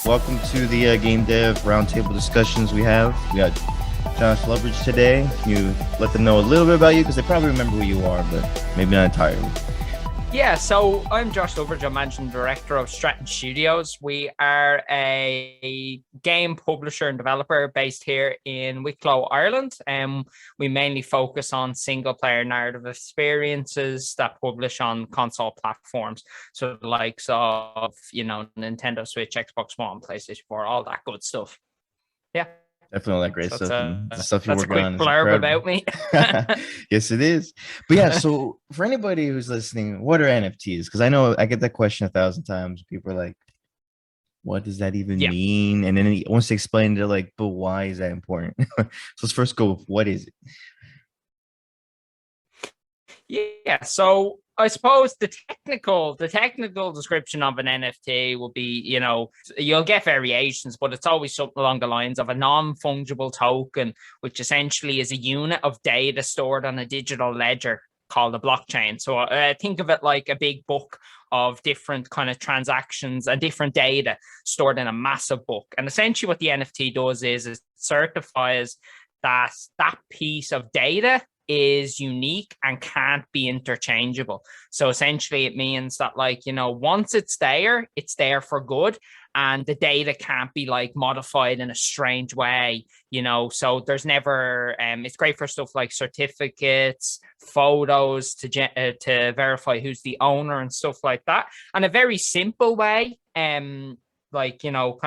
Welcome to the Game Dev Roundtable discussions we have. We got Josh Loveridge today. Can you let them know a little bit about you? Because they probably remember who you are, but maybe not entirely. Yeah, so I'm Josh Loveridge. I'm managing director of Stratton Studios. We are a game publisher and developer based here in Wicklow, Ireland. We mainly focus on single-player narrative experiences that publish on console platforms. So the likes of, Nintendo Switch, Xbox One, PlayStation 4, all that good stuff. Yeah. Definitely all that great stuff. And the stuff you're working on. That's a quick blurb about me. Yes, it is. But yeah, so for anybody who's listening, what are NFTs? Because I know I get that question 1,000 times. People are like, what does that even mean? And then once they explain, they're like, but why is that important? So let's first go with what is it? Yeah, so I suppose the technical description of an NFT will be, you'll get variations, but it's always something along the lines of a non-fungible token, which essentially is a unit of data stored on a digital ledger called a blockchain. So think of it like a big book of different kind of transactions and different data stored in a massive book. And essentially what the NFT does is it certifies that that piece of data is unique and can't be interchangeable. So essentially it means that, once it's there for good, and the data can't be modified in a strange way, so there's never, it's great for stuff like certificates, photos to verify who's the owner and stuff like that. And a very simple way, kind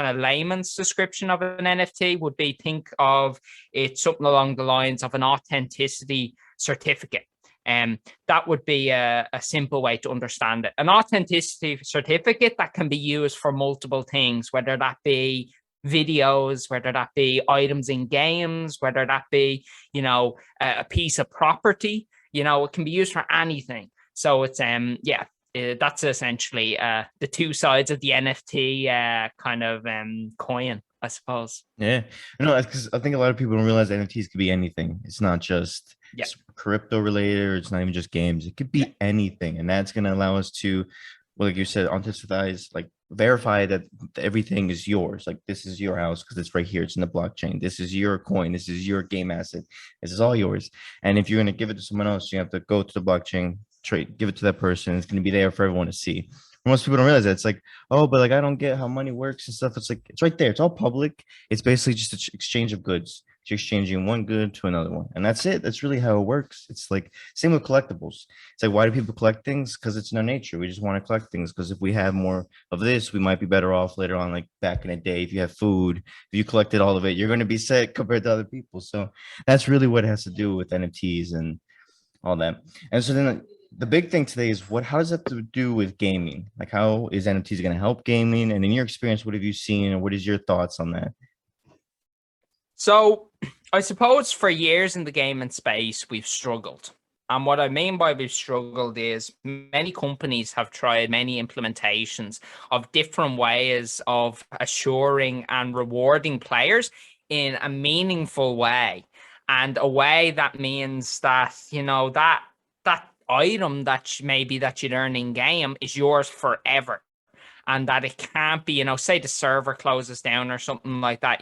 of layman's description of an NFT would be, think of it something along the lines of an authenticity certificate. That would be a simple way to understand it. An authenticity certificate that can be used for multiple things, whether that be videos, whether that be items in games, whether that be, a piece of property, it can be used for anything. So it's, that's essentially the two sides of the NFT coin, I suppose. Yeah, because I think a lot of people don't realize NFTs could be anything. It's not just crypto related, or it's not even just games. It could be anything, and that's going to allow us to, well, like you said, authenticize, verify that everything is yours. Like, this is your house because it's right here. It's in the blockchain. This is your coin. This is your game asset. This is all yours. And if you're going to give it to someone else, you have to go to the blockchain, give it to that person. It's going to be there for everyone to see. Most people don't realize that. It's like, oh, but I don't get how money works and stuff. It's like, it's right there. It's all public. It's basically just an exchange of goods. You're exchanging one good to another one, and that's it. That's really how it works. It's same with collectibles. It's like, why do people collect things? Because it's in our nature. We just want to collect things, because if we have more of this, we might be better off later on. Back in the day, if you have food, if you collected all of it, you're going to be set compared to other people. So that's really what it has to do with NFTs and all that. And so then the big thing today is how does that have to do with gaming? How is NFTs going to help gaming? And in your experience, what have you seen, and what is your thoughts on that? So I suppose for years in the gaming space, we've struggled. And what I mean by we've struggled is many companies have tried many implementations of different ways of assuring and rewarding players in a meaningful way. And a way that means that, that item that you'd earn in game is yours forever. And that it can't be, say the server closes down or something like that,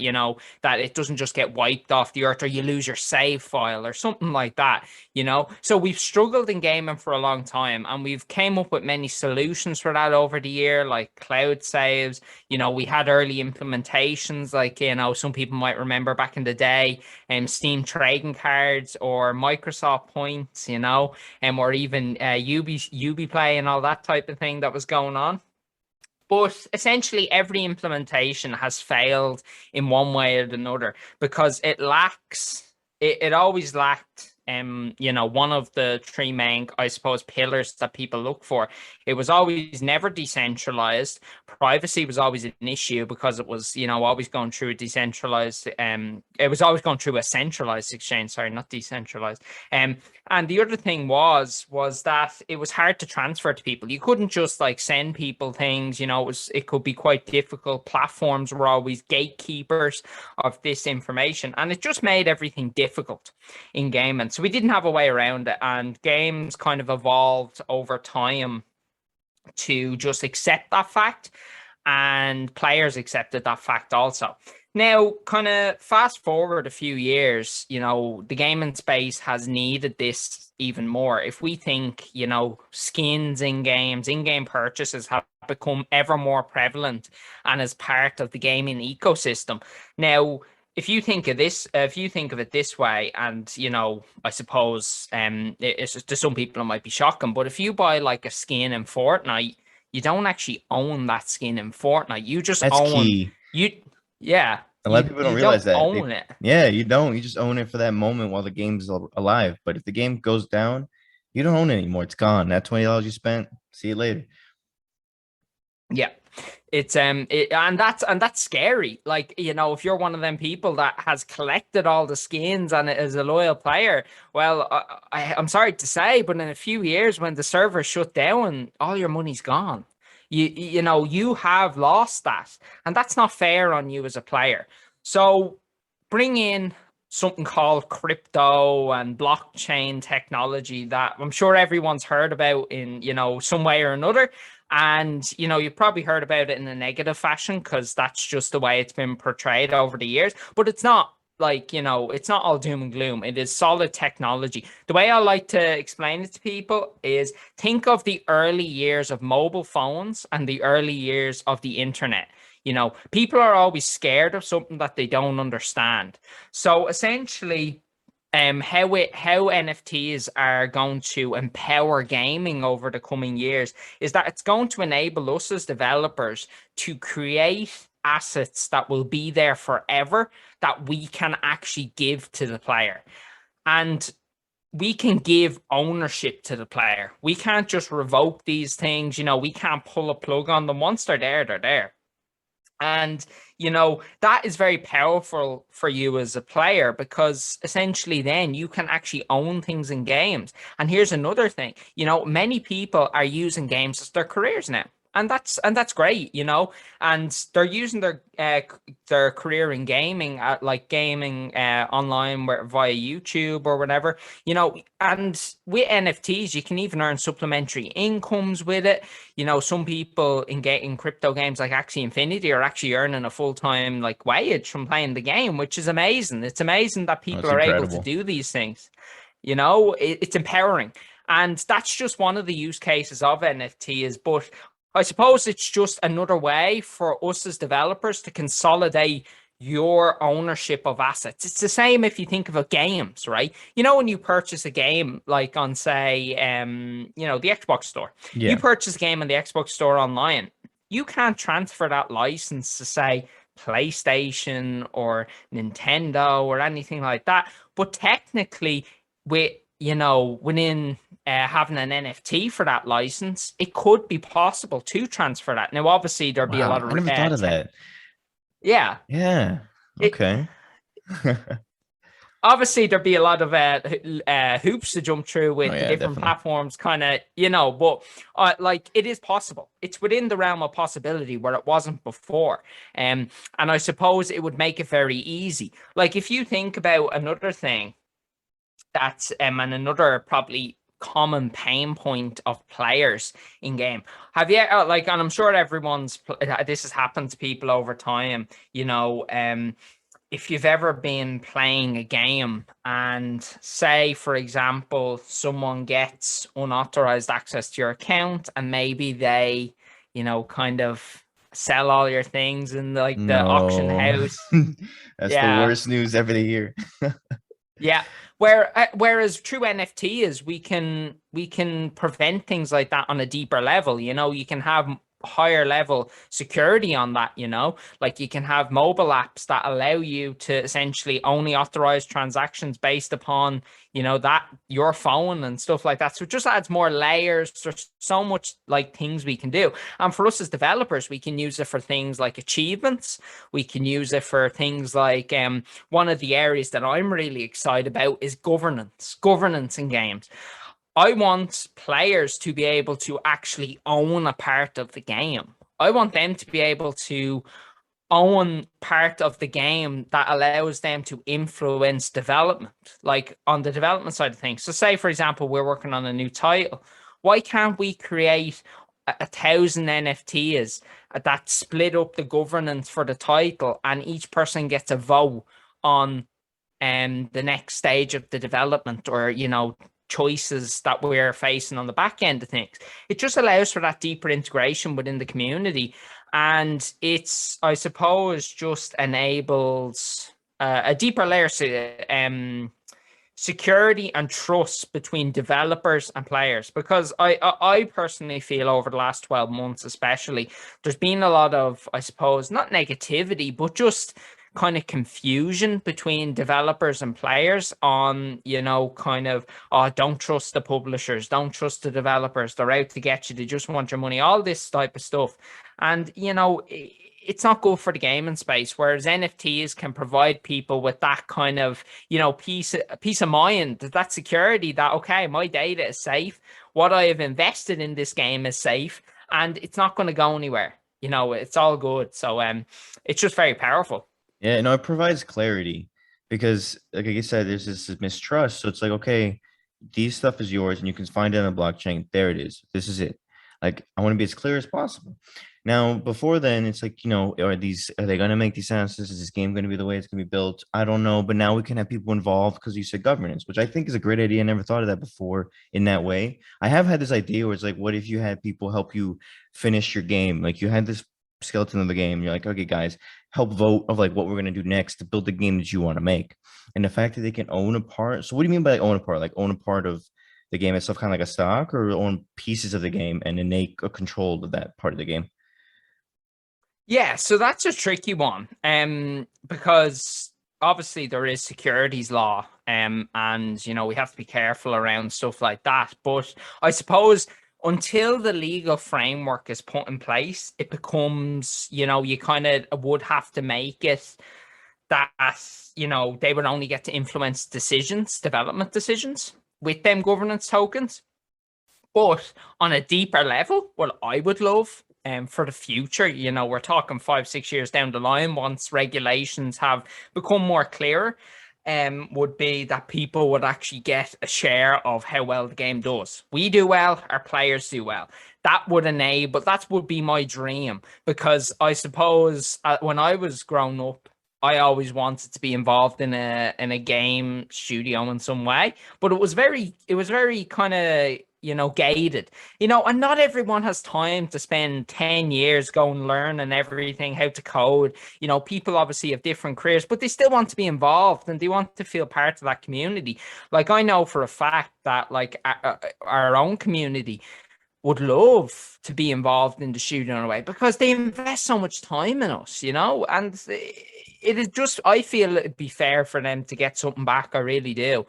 that it doesn't just get wiped off the earth, or you lose your save file or something like that, So we've struggled in gaming for a long time, and we've came up with many solutions for that over the year, like cloud saves. We had early implementations, some people might remember back in the day, Steam trading cards or Microsoft points, or even Ubiplay and all that type of thing that was going on. But essentially, every implementation has failed in one way or another, because it always lacked, one of the three main, I suppose, pillars that people look for. It was always never decentralized. Privacy was always an issue, because it was, always going through a decentralized, it was always going through a centralized exchange, sorry, not decentralized. And the other thing was that it was hard to transfer to people. You couldn't just send people things, it could be quite difficult. Platforms were always gatekeepers of this information, and it just made everything difficult in gaming. So we didn't have a way around it, and games kind of evolved over time to just accept that fact and players accepted that fact also. Now, kind of fast forward a few years, the gaming space has needed this even more. If we think, skins in games, in-game purchases have become ever more prevalent and as part of the gaming ecosystem. Now, if you think of it this way, and I suppose it's to some people it might be shocking, but if you buy like a skin in Fortnite, you don't actually own that skin in Fortnite. You just That's own key. yeah. A lot of people don't realize that. Own it. Yeah, you don't. You just own it for that moment while the game's alive. But if the game goes down, you don't own it anymore. It's gone. That $20 you spent, see you later. Yeah. It's and that's scary. Like, if you're one of them people that has collected all the skins and is a loyal player, well, I'm sorry to say, but in a few years when the server shut down, all your money's gone. You have lost that, and that's not fair on you as a player. So bring in something called crypto and blockchain technology that I'm sure everyone's heard about in, some way or another. And, you've probably heard about it in a negative fashion because that's just the way it's been portrayed over the years. But it's not like, it's not all doom and gloom. It is solid technology. The way I like to explain it to people is think of the early years of mobile phones and the early years of the internet. People are always scared of something that they don't understand. So essentially, how NFTs are going to empower gaming over the coming years is that it's going to enable us as developers to create assets that will be there forever that we can actually give to the player. And we can give ownership to the player. We can't just revoke these things. We can't pull a plug on them. Once they're there, they're there. And, that is very powerful for you as a player because essentially then you can actually own things in games. And here's another thing, many people are using games as their careers now. And that's great, and they're using their career in gaming, online via YouTube or whatever, and with NFTs, you can even earn supplementary incomes with it. Some people in crypto games like Axie Infinity are actually earning a full-time wage from playing the game, which is amazing. It's amazing that people are able to do these things. It's empowering. And that's just one of the use cases of NFTs, but I suppose it's just another way for us as developers to consolidate your ownership of assets. It's the same if you think about games, right? When you purchase a game like on, say, the Xbox store, you purchase a game on the Xbox store online, you can't transfer that license to, say, PlayStation or Nintendo or anything like that. But technically, within having an NFT for that license, it could be possible to transfer that. Now, obviously, there'd be a lot of. I never thought of that. Yeah. Yeah. Okay. Obviously, there'd be a lot of hoops to jump through with the different platforms, kind of, but it is possible. It's within the realm of possibility where it wasn't before. And I suppose it would make it very easy. Like, if you think about another thing that's, and another probably common pain point of players in game. Have you and I'm sure this has happened to people over time, if you've ever been playing a game and, say, for example, someone gets unauthorized access to your account and maybe they, kind of sell all your things in the auction house. That's the worst news ever to hear. Yeah. Whereas true NFT is we can prevent things like that on a deeper level. You can have higher level security on that. You can have mobile apps that allow you to essentially only authorize transactions based upon that your phone and stuff like that. So it just adds more layers. There's so much things we can do, and for us as developers, we can use it for things like achievements. We can use it for things like one of the areas that I'm really excited about is governance in games. I want players to be able to actually own a part of the game. I want them to be able to own part of the game that allows them to influence development, like on the development side of things. So say, for example, we're working on a new title. Why can't we create 1,000 NFTs that split up the governance for the title, and each person gets a vote on the next stage of the development, or choices that we're facing on the back end of things. It just allows for that deeper integration within the community, and it's, I suppose, just enables a deeper layer security and trust between developers and players. Because I personally feel over the last 12 months especially, there's been a lot of, I suppose, not negativity, but just kind of confusion between developers and players on, kind of, oh, don't trust the publishers, don't trust the developers, they're out to get you, they just want your money, all this type of stuff. And, it's not good for the gaming space, whereas NFTs can provide people with that kind of, peace of mind, that security that, okay, my data is safe, what I have invested in this game is safe, and it's not going to go anywhere. It's all good. So it's just very powerful. Yeah, no, it provides clarity because, like I said, there's this mistrust. So it's like, okay, these stuff is yours and you can find it on the blockchain. There it is. This is it. Like, I want to be as clear as possible. Now, before then, it's like, are they going to make these announcements? Is this game going to be the way it's going to be built? I don't know. But now we can have people involved because you said governance, which I think is a great idea. I never thought of that before in that way. I have had this idea where it's like, what if you had people help you finish your game? Like, you had this skeleton of the game. You're like, okay, guys, help vote of like what we're going to do next to build the game that you want to make. And the fact that they can own a part. So what do you mean by own a part? Like own a part of the game itself, kind of like a stock, or own pieces of the game and innate control of that part of the game? Yeah, so that's a tricky one, because obviously there is securities law, and we have to be careful around stuff like that. But I suppose until the legal framework is put in place, it becomes, you kind of would have to make it that, they would only get to influence development decisions with them governance tokens. But on a deeper level, what I would love for the future, we're talking 5-6 years down the line, once regulations have become more clear, would be that people would actually get a share of how well the game does. We do well, our players do well. That would be my dream, because I suppose when I was growing up, I always wanted to be involved in a game studio in some way, but it was very kind of, gated, and not everyone has time to spend 10 years going learning everything, how to code. People obviously have different careers, but they still want to be involved and they want to feel part of that community. Like, I know for a fact that like our own community would love to be involved in the studio in a way, because they invest so much time in us, and it is just, I feel it'd be fair for them to get something back. I really do,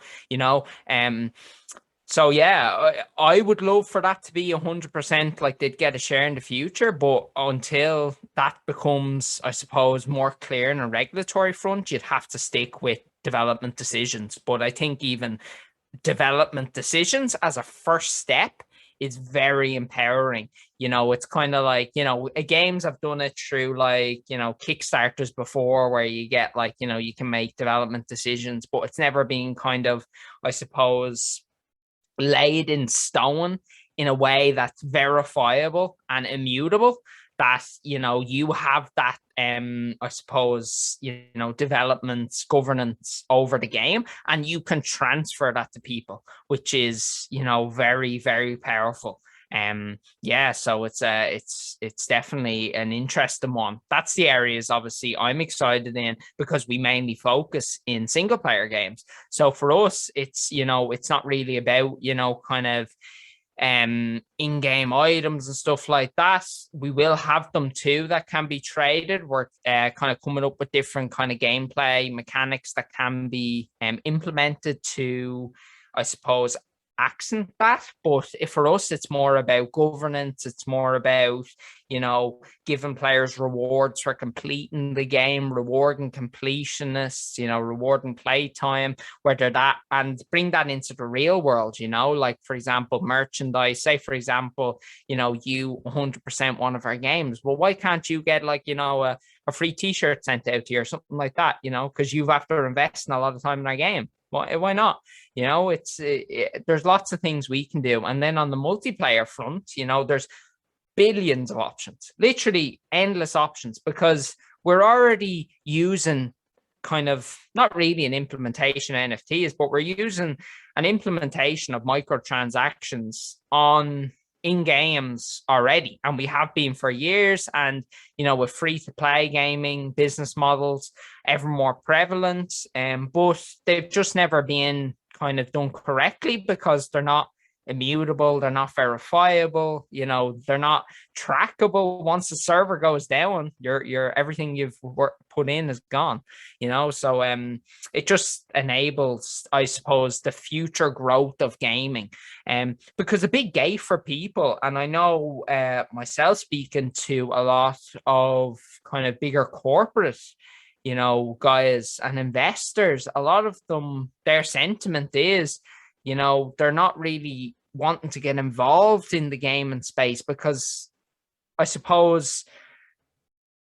so yeah, I would love for that to be 100%, like they'd get a share in the future. But until that becomes, I suppose, more clear in a regulatory front, you'd have to stick with development decisions. But I think even development decisions as a first step is very empowering. It's kind of like, games have done it through like, Kickstarters before, where you get like, you can make development decisions, but it's never been kind of, I suppose, laid in stone in a way that's verifiable and immutable, that you have that I suppose development governance over the game, and you can transfer that to people, which is very, very powerful. Yeah, so it's definitely an interesting one. That's the areas obviously I'm excited in, because we mainly focus in single player games. So for us, it's it's not really about kind of in-game items and stuff like that. We will have them too that can be traded. We're kind of coming up with different kind of gameplay mechanics that can be implemented to, I suppose, accent that. But if for us, it's more about governance. It's more about giving players rewards for completing the game, rewarding completionists, rewarding playtime, whether that, and bring that into the real world. Like, for example, merchandise. Say, for example, you 100% one of our games. Well, why can't you get like a free T-shirt sent out to you or something like that? Because you've after investing a lot of time in our game. Why not? There's lots of things we can do. And then on the multiplayer front, there's billions of options, literally endless options, because we're already using kind of not really an implementation of NFTs, but we're using an implementation of microtransactions on in games already, and we have been for years. And with free to play gaming business models ever more prevalent, but they've just never been kind of done correctly because they're not immutable, they're not verifiable, they're not trackable. Once the server goes down, your everything you've put in is gone, so it just enables, I suppose, the future growth of gaming, because a big gate for people, and I know myself speaking to a lot of kind of bigger corporate guys and investors, a lot of them, their sentiment is they're not really wanting to get involved in the gaming space because I suppose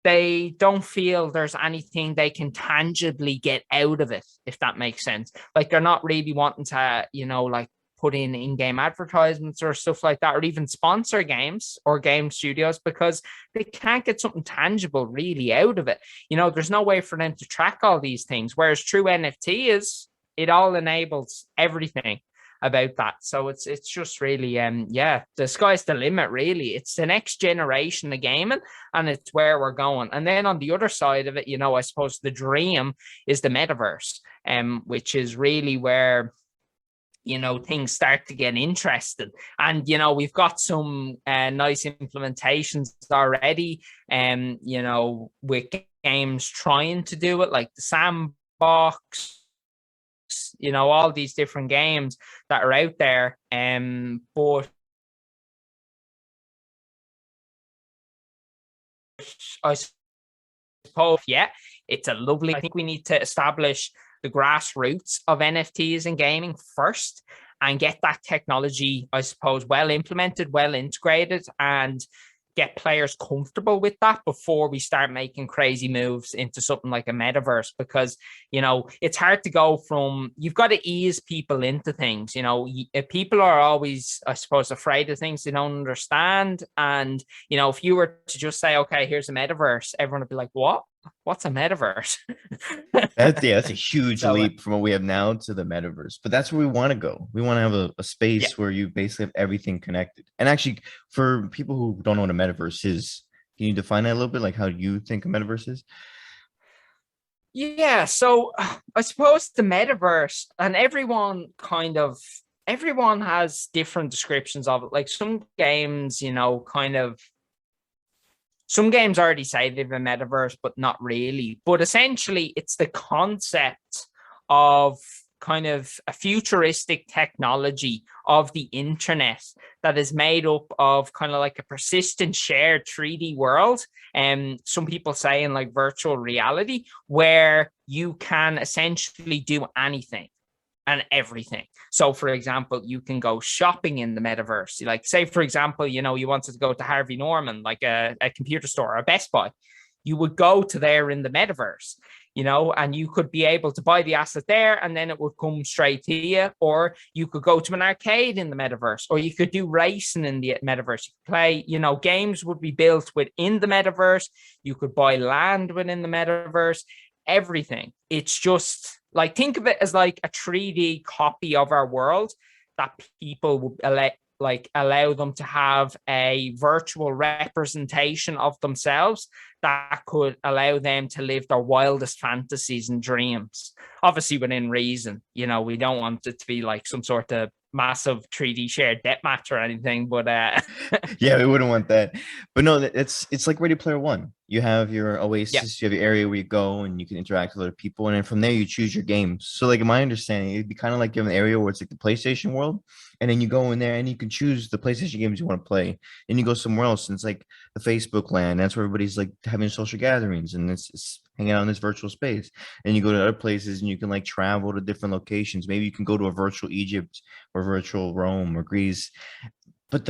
they don't feel there's anything they can tangibly get out of it, if that makes sense. Like, they're not really wanting to, like put in-game advertisements or stuff like that, or even sponsor games or game studios, because they can't get something tangible really out of it. There's no way for them to track all these things. Whereas true NFT is, it all enables everything about that. So it's just really the sky's the limit, really. It's the next generation of gaming, and it's where we're going. And then on the other side of it, I suppose the dream is the metaverse, which is really where things start to get interesting. And we've got some nice implementations already, with games trying to do it, like the Sandbox, all these different games that are out there. But I suppose, it's a lovely, I think we need to establish the grassroots of NFTs in gaming first and get that technology, I suppose, well implemented, well integrated, and get players comfortable with that before we start making crazy moves into something like a metaverse. Because it's hard to go from, you've got to ease people into things. People are always, I suppose, afraid of things they don't understand. And if you were to just say, okay, here's a metaverse, everyone would be like, what's a metaverse? That's a huge leap from what we have now to the metaverse, but that's where we want to go. We want to have a space where you basically have everything connected. And actually, for people who don't know what a metaverse is, can you define that a little bit? Like, how do you think a metaverse is? Yeah, so I suppose the metaverse, and everyone has different descriptions of it. Like, some games, some games already say they have a metaverse, but not really. But essentially, it's the concept of kind of a futuristic technology of the internet that is made up of kind of like a persistent shared 3D world. And some people say in like virtual reality, where you can essentially do anything and everything. So, for example, you can go shopping in the metaverse. Like, say, for example, you wanted to go to Harvey Norman, like a computer store or a Best Buy. You would go to there in the metaverse, and you could be able to buy the asset there, and then it would come straight to you. Or you could go to an arcade in the metaverse, or you could do racing in the metaverse. You could play, games would be built within the metaverse. You could buy land within the metaverse, everything. It's just like, think of it as like a 3D copy of our world that people would allow them to have a virtual representation of themselves that could allow them to live their wildest fantasies and dreams. Obviously within reason. We don't want it to be like some sort of massive 3D shared deathmatch or anything, but yeah, we wouldn't want that. But no, it's like Ready Player One. You have your oasis, you have your area where you go and you can interact with other people, and then from there you choose your games. So, like, in my understanding, it'd be kind of like you have an area where it's like the PlayStation world, and then you go in there and you can choose the PlayStation games you want to play, and you go somewhere else, and it's like the Facebook land. That's where everybody's like having social gatherings, and it's hanging out in this virtual space. And you go to other places and you can like travel to different locations. Maybe you can go to a virtual Egypt or virtual Rome or Greece. But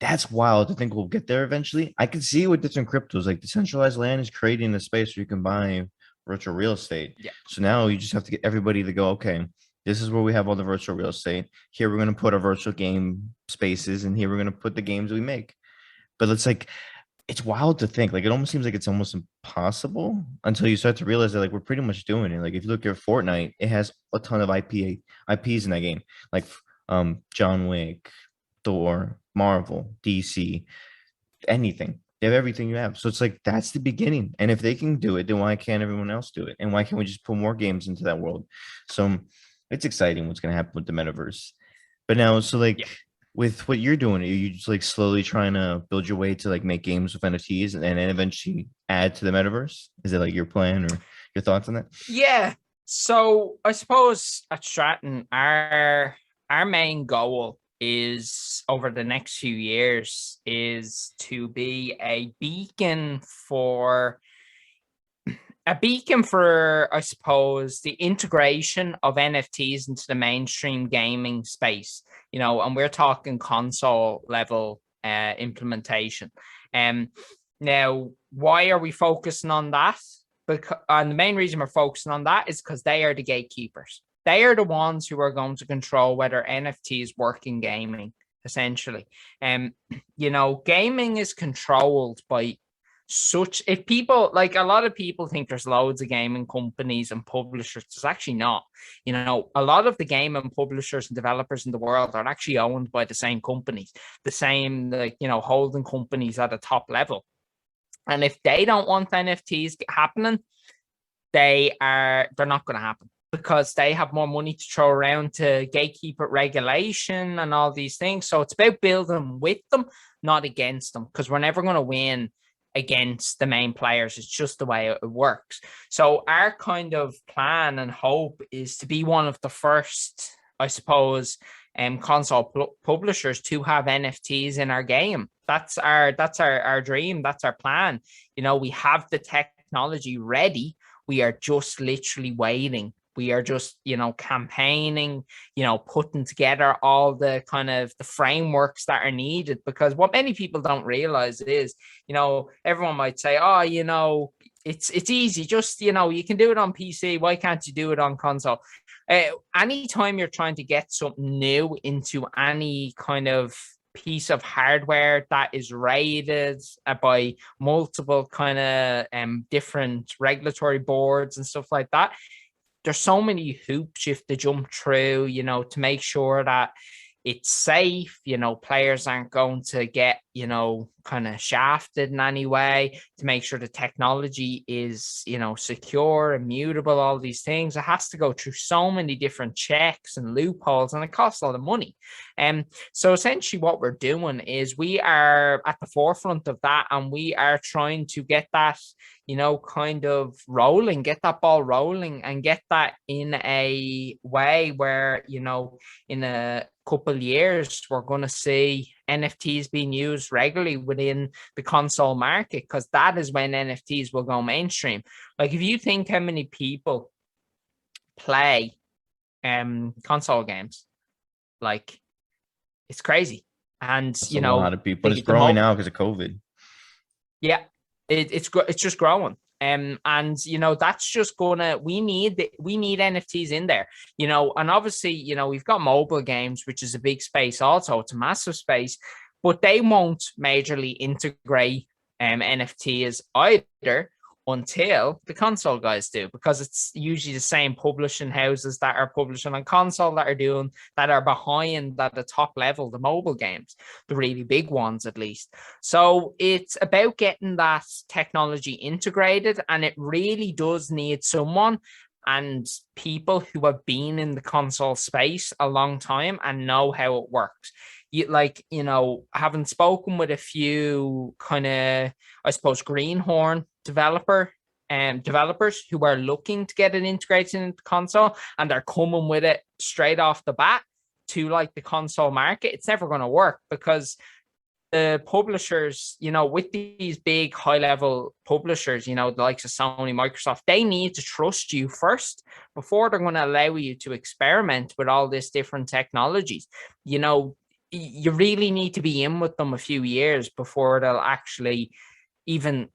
that's wild to think we'll get there eventually. I can see with different cryptos, like decentralized land is creating a space where you can buy virtual real estate. Yeah. So now you just have to get everybody to go, okay, this is where we have all the virtual real estate. Here we're going to put our virtual game spaces, and here we're going to put the games we make. But it's wild to think. Like, it almost seems like it's almost impossible until you start to realize that, like, we're pretty much doing it. Like, if you look at Fortnite, it has a ton of IPs in that game, like John Wick, Thor, Marvel, DC, anything. They have everything you have. So it's like that's the beginning. And if they can do it, then why can't everyone else do it? And why can't we just put more games into that world? So it's exciting what's going to happen with the metaverse. But now, so like with what you're doing, are you just like slowly trying to build your way to like make games with NFTs and then eventually add to the metaverse? Is it like your plan or your thoughts on that? Yeah. So I suppose at Stratton, our main goal is over the next few years is to be a beacon for I suppose, the integration of NFTs into the mainstream gaming space, and we're talking console level implementation. Now, why are we focusing on that? And the main reason we're focusing on that is because they are the gatekeepers. They are the ones who are going to control whether NFTs work in gaming, essentially. Gaming is controlled by if people, like, a lot of people think there's loads of gaming companies and publishers. There's actually not. A lot of the gaming publishers and developers in the world are actually owned by the same companies, the same, like, holding companies at a top level. And if they don't want NFTs happening, they're not going to happen, because they have more money to throw around to gatekeeper regulation and all these things. So it's about building with them, not against them, because we're never going to win against the main players. It's just the way it works. So our kind of plan and hope is to be one of the first, I suppose, console publishers to have NFTs in our game. That's our dream. That's our plan. We have the technology ready. We are just literally waiting. We are just, campaigning, putting together all the kind of the frameworks that are needed, because what many people don't realize is, everyone might say, oh, it's easy. Just, you can do it on PC. Why can't you do it on console? Anytime you're trying to get something new into any kind of piece of hardware that is rated by multiple kind of different regulatory boards and stuff like that, there's so many hoops you have to jump through, to make sure that it's safe, players aren't going to get, kind of shafted in any way, to make sure the technology is, secure, immutable, all these things. It has to go through so many different checks and loopholes, and it costs a lot of money. So essentially what we're doing is we are at the forefront of that, and we are trying to get that, kind of rolling, get that ball rolling, and get that in a way where, in a couple of years, we're going to see NFTs being used regularly within the console market, because that is when NFTs will go mainstream. Like, if you think how many people play console games, like, it's crazy. And That's a lot of people. It's growing now because of COVID. Yeah, it's just growing. And that's just we need NFTs in there, and obviously, we've got mobile games, which is a big space also. It's a massive space, but they won't majorly integrate NFTs either until the console guys do, because it's usually the same publishing houses that are publishing on console that are behind at the top level, the mobile games, the really big ones at least. So it's about getting that technology integrated, and it really does need someone and people who have been in the console space a long time and know how it works. Having spoken with a few kind of, I suppose, greenhorn developers who are looking to get it integrated into console, and they're coming with it straight off the bat to like the console market, it's never going to work, because the publishers, with these big high level publishers, the likes of Sony, Microsoft, they need to trust you first before they're going to allow you to experiment with all these different technologies. You really need to be in with them a few years before they'll actually even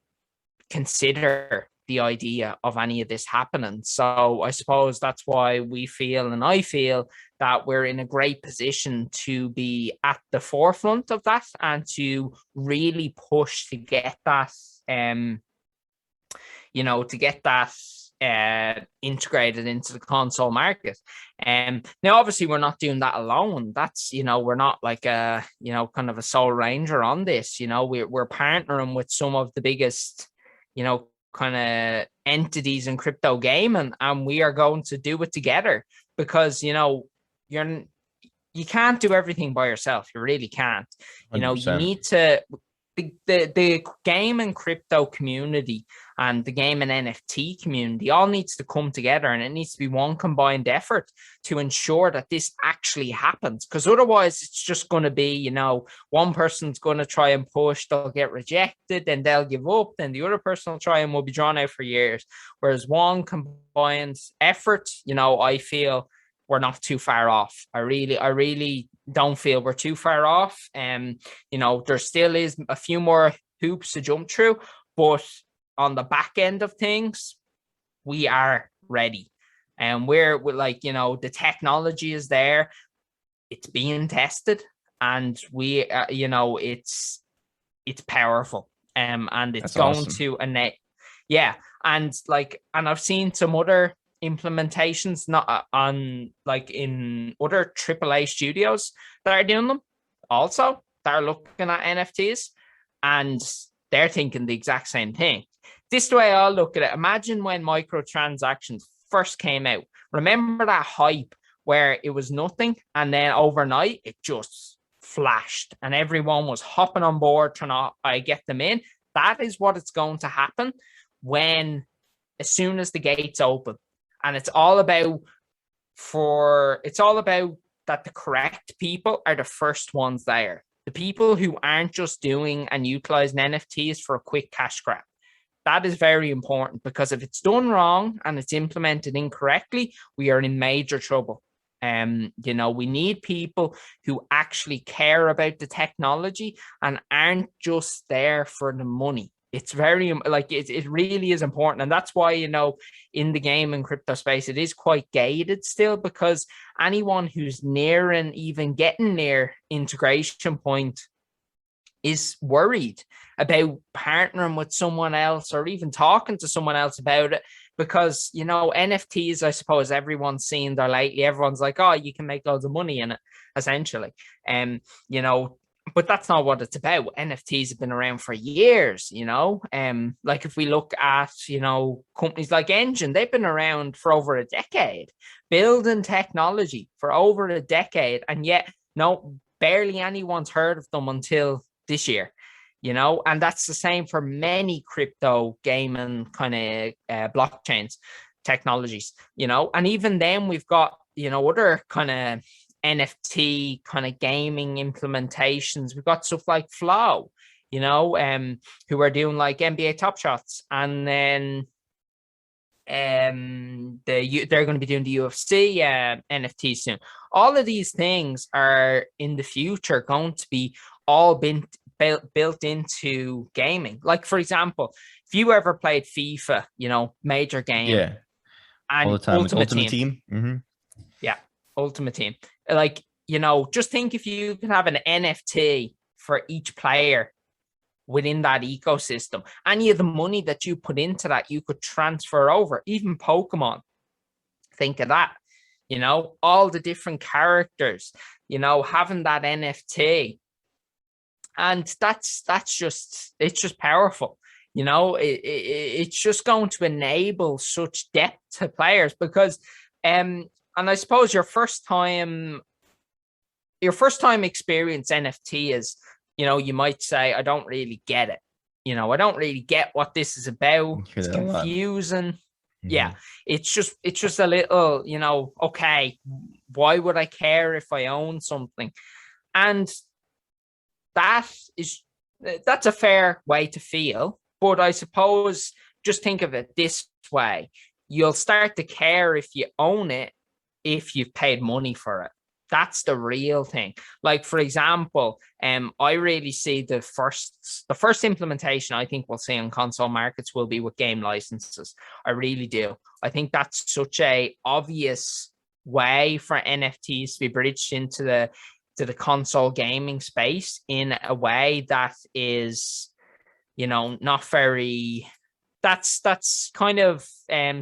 consider the idea of any of this happening. So I suppose that's why we feel, and I feel, that we're in a great position to be at the forefront of that and to really push to get that, integrated into the console market. Now, obviously, we're not doing that alone. That's, we're not like a, kind of a sole ranger on this. We're partnering with some of the biggest, kind of entities in crypto gaming, and we are going to do it together because, you can't do everything by yourself. You really can't. 100%. You need to. The game and crypto community and the game and NFT community all needs to come together, and it needs to be one combined effort to ensure that this actually happens. Because otherwise, it's just going to be, one person's going to try and push, they'll get rejected, then they'll give up, then the other person will try and will be drawn out for years. Whereas one combined effort, I feel we're not too far off. I really don't feel we're too far off. There still is a few more hoops to jump through, but on the back end of things, we are ready. And we're like, the technology is there, it's being tested, and we, it's powerful. And it's That's going awesome. to and I've seen some other implementations not on like in other AAA studios that are doing them also, that are looking at NFTs, and they're thinking the exact same thing. This is the way I'll look at it. Imagine when microtransactions first came out. Remember that hype where it was nothing, and then overnight it just flashed and everyone was hopping on board trying to get them in. That is what it's going to happen as soon as the gates open. And it's all about that the correct people are the first ones there. The people who aren't just doing and utilizing NFTs for a quick cash grab. That is very important, because if it's done wrong and it's implemented incorrectly, we are in major trouble. We need people who actually care about the technology and aren't just there for the money. It's very it really is important. And that's why, in the game and crypto space, it is quite gated still, because anyone who's near and even getting near integration point is worried about partnering with someone else or even talking to someone else about it. Because, NFTs, I suppose everyone's seen there lately. Everyone's like, oh, you can make loads of money in it, essentially. But that's not what it's about. NFTs have been around for years, like if we look at, companies like Engine, they've been around for over a decade, building technology for over a decade. And yet, barely anyone's heard of them until this year, and that's the same for many crypto gaming kind of blockchains technologies, and even then we've got, other kind of NFT kind of gaming implementations. We've got stuff like Flow, who are doing like NBA Top Shots, and then they're going to be doing the UFC NFT soon. All of these things are in the future going to be all been built into gaming. Like, for example, if you ever played FIFA, major game, and all the time, Ultimate Team. Mm-hmm. Yeah, Ultimate Team. Like, just think if you can have an NFT for each player within that ecosystem. Any of the money that you put into that, you could transfer over. Even Pokemon. Think of that. All the different characters, having that NFT. And it's just powerful. It's just going to enable such depth to players, because and I suppose your first time experience NFT is, you might say, I don't really get it. I don't really get what this is about. It's confusing. Mm-hmm. Yeah, it's just a little, okay, why would I care if I own something? And that's a fair way to feel. But I suppose just think of it this way. You'll start to care if you own it, if you've paid money for it. That's the real thing. Like, for example, I really see the first implementation I think we'll see in console markets will be with game licenses. I really do. I think that's such a obvious way for NFTs to be bridged into the console gaming space in a way that is, not very. That's kind of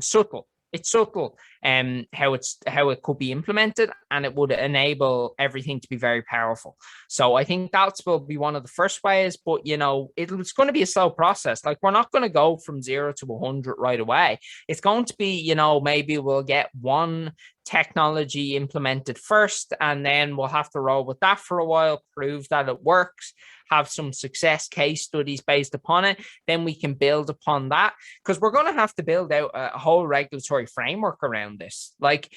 subtle. It's subtle how it could be implemented, and it would enable everything to be very powerful. So I think that will be one of the first ways, but it's going to be a slow process. Like, we're not going to go from 0 to 100 right away. It's going to be, maybe we'll get one technology implemented first, and then we'll have to roll with that for a while, prove that it works, have some success case studies based upon it. Then we can build upon that, because we're going to have to build out a whole regulatory framework around this. Like,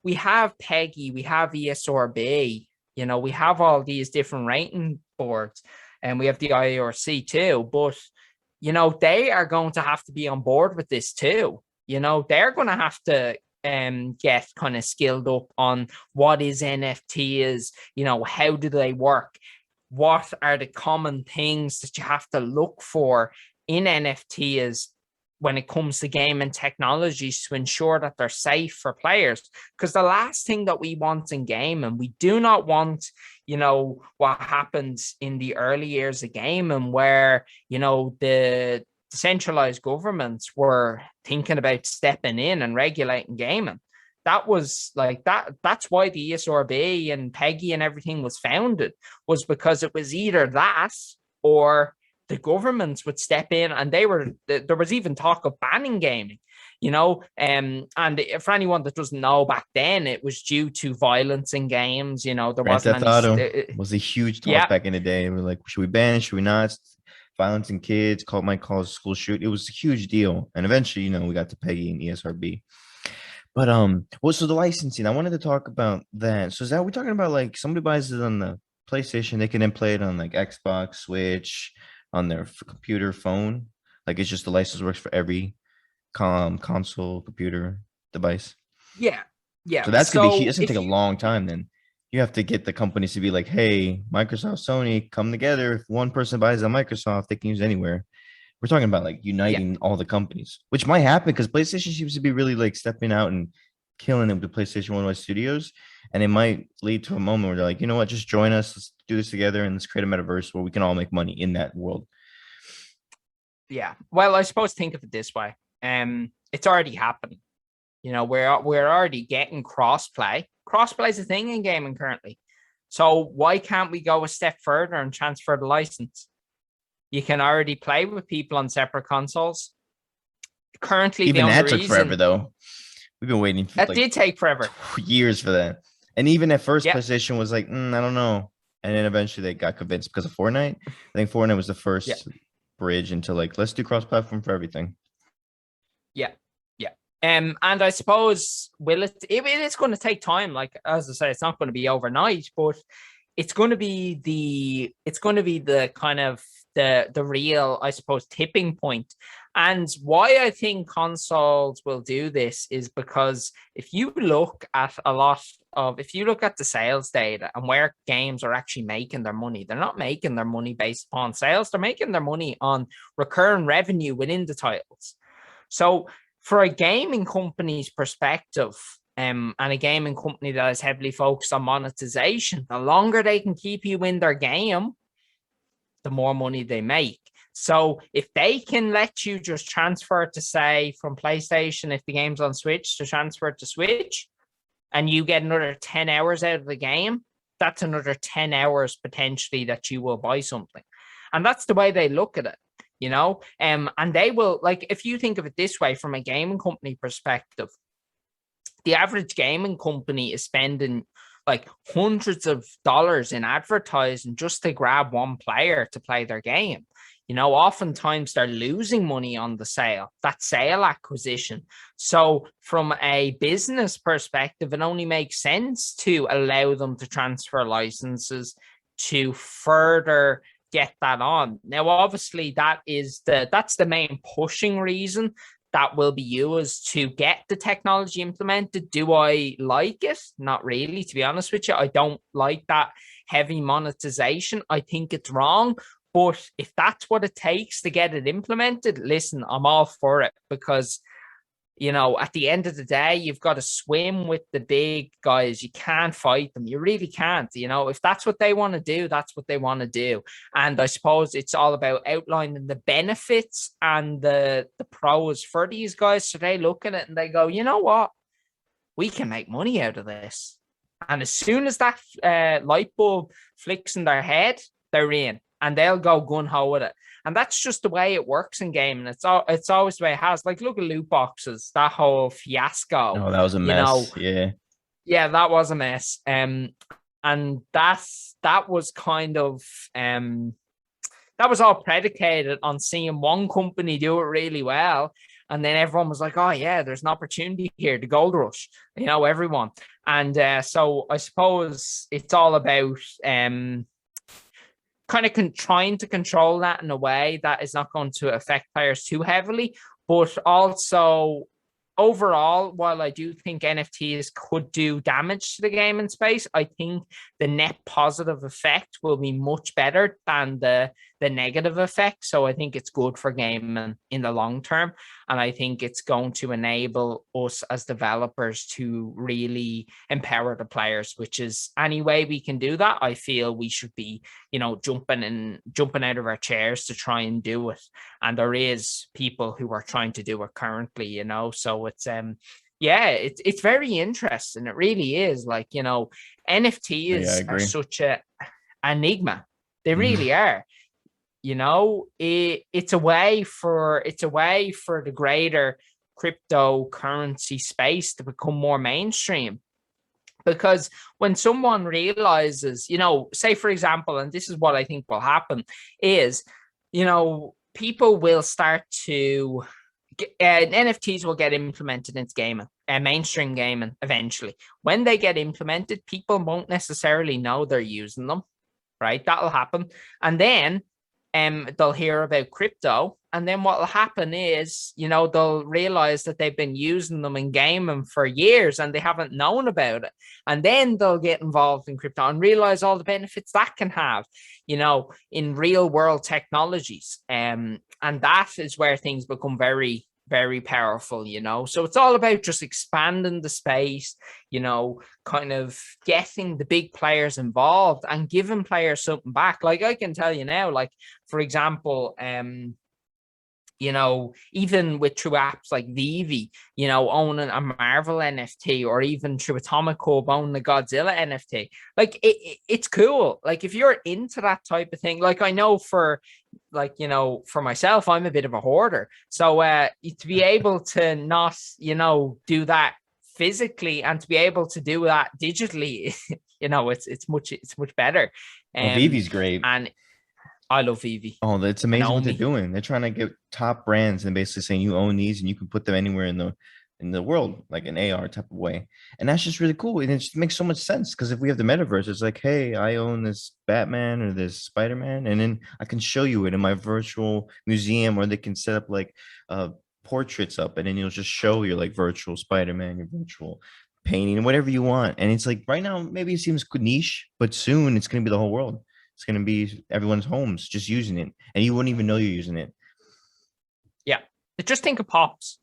we have PEGI, we have ESRB, we have all these different rating boards, and we have the IRC too, but they are going to have to be on board with this too. They're going to have to get kind of skilled up on what is NFT is, how do they work? What are the common things that you have to look for in NFTs when it comes to gaming technologies to ensure that they're safe for players? Because the last thing that we want in gaming, we do not want, what happens in the early years of gaming where, the centralized governments were thinking about stepping in and regulating gaming. That was like that. That's why the ESRB and PEGI and everything was founded, was because it was either that or the governments would step in, and there was even talk of banning gaming, and for anyone that doesn't know, back then it was due to violence in games. There wasn't any. Was a huge talk back in the day. We're like, should we ban it? Should we not? Violence in kids might cause school shoot. It was a huge deal, and eventually, we got to PEGI and ESRB. But so the licensing, I wanted to talk about that. So is that we're talking about, like, somebody buys it on the PlayStation, they can then play it on like Xbox, Switch, on their computer, phone. Like, it's just the license works for every console, computer, device. Yeah. So that's gonna be. It's gonna take a long time. Then you have to get the companies to be like, hey, Microsoft, Sony, come together. If one person buys a Microsoft, they can use anywhere. We're talking about like uniting all the companies, which might happen because PlayStation seems to be really like stepping out and killing it with the PlayStation Worldwide Studios. And it might lead to a moment where they're like, you know what, just join us. Let's do this together and let's create a metaverse where we can all make money in that world. Yeah. Well, I suppose think of it this way. It's already happening. We're already getting crossplay. Crossplay is a thing in gaming currently. So why can't we go a step further and transfer the license? You can already play with people on separate consoles. Currently, even that took forever, though. We've been waiting for that did take forever, years for that. And even at first, PlayStation was like, I don't know. And then eventually they got convinced because of Fortnite. I think Fortnite was the first bridge into like, let's do cross-platform for everything. Yeah. And I suppose it's going to take time. Like, as I say, it's not going to be overnight, but it's going to be the kind of the real, I suppose, tipping point. And why I think consoles will do this is because if you look at the sales data and where games are actually making their money, they're not making their money based upon sales. They're making their money on recurring revenue within the titles. So for a gaming company's perspective, and a gaming company that is heavily focused on monetization, the longer they can keep you in their game, the more money they make. So if they can let you just transfer to, say, from PlayStation, if the game's on Switch, to transfer it to Switch, and you get another 10 hours out of the game, that's another 10 hours potentially that you will buy something. And that's the way they look at it. And they will, like, if you think of it this way, from a gaming company perspective, the average gaming company is spending like hundreds of dollars in advertising just to grab one player to play their game. Oftentimes they're losing money on the sale, that sale acquisition. So from a business perspective, it only makes sense to allow them to transfer licenses to further get that on. Now, obviously, that's the main pushing reason that will be used to get the technology implemented. Do I like it? Not really, to be honest with you. I don't like that heavy monetization. I think it's wrong. But if that's what it takes to get it implemented, listen, I'm all for it, because at the end of the day, you've got to swim with the big guys. You can't fight them. You really can't. If that's what they want to do, that's what they want to do. And I suppose it's all about outlining the benefits and the pros for these guys. So they look at it and they go, you know what? We can make money out of this. And as soon as that light bulb flicks in their head, they're in. And they'll go gun-ho with it. And that's just the way it works in gaming. It's always the way it has. Like, look at loot boxes, that whole fiasco. Oh, that was a mess. Yeah, that was a mess. And that was kind of that was all predicated on seeing one company do it really well. And then everyone was like, oh yeah, there's an opportunity here, the gold rush, everyone. And so I suppose it's all about kind of trying to control that in a way that is not going to affect players too heavily, but also overall, while I do think NFTs could do damage to the gaming space, I think the net positive effect will be much better than the negative effect. So I think it's good for gaming in the long term. And I think it's going to enable us as developers to really empower the players, which is any way we can do that. I feel we should be, jumping out of our chairs to try and do it. And there is people who are trying to do it currently, so it's, it's very interesting. It really is. Like, NFTs are such a enigma. They really are. It's a way for the greater cryptocurrency space to become more mainstream. Because when someone realizes, say, for example, and this is what I think will happen, is, people will start to NFTs will get implemented into gaming and mainstream gaming eventually. When they get implemented, people won't necessarily know they're using them, right? That'll happen. And then they'll hear about crypto, and then what will happen is, they'll realize that they've been using them in gaming for years and they haven't known about it. And then they'll get involved in crypto and realize all the benefits that can have, in real world technologies. And that is where things become very, very powerful, so it's all about just expanding the space, kind of getting the big players involved and giving players something back. Like, I can tell you now, like, for example, even with true apps like Vivi, owning a Marvel NFT, or even through Atomic Hub owning the Godzilla NFT, like it's cool. Like, if you're into that type of thing, like, I know for myself, I'm a bit of a hoarder. So to be able to not, do that physically and to be able to do that digitally, it's much better. Vivi's great. And I love Vivi. Oh, it's amazing what they're doing. They're trying to get top brands and basically saying you own these and you can put them anywhere in the world, like an AR type of way. And that's just really cool. And it just makes so much sense, because if we have the metaverse, it's like, hey, I own this Batman or this Spider-Man, and then I can show you it in my virtual museum, or they can set up like portraits up, and then you'll just show your like virtual Spider-Man, your virtual painting, whatever you want. And it's like, right now, maybe it seems niche, but soon it's going to be the whole world. It's going to be everyone's homes just using it, and you wouldn't even know you're using it. Yeah. Just think of Pops.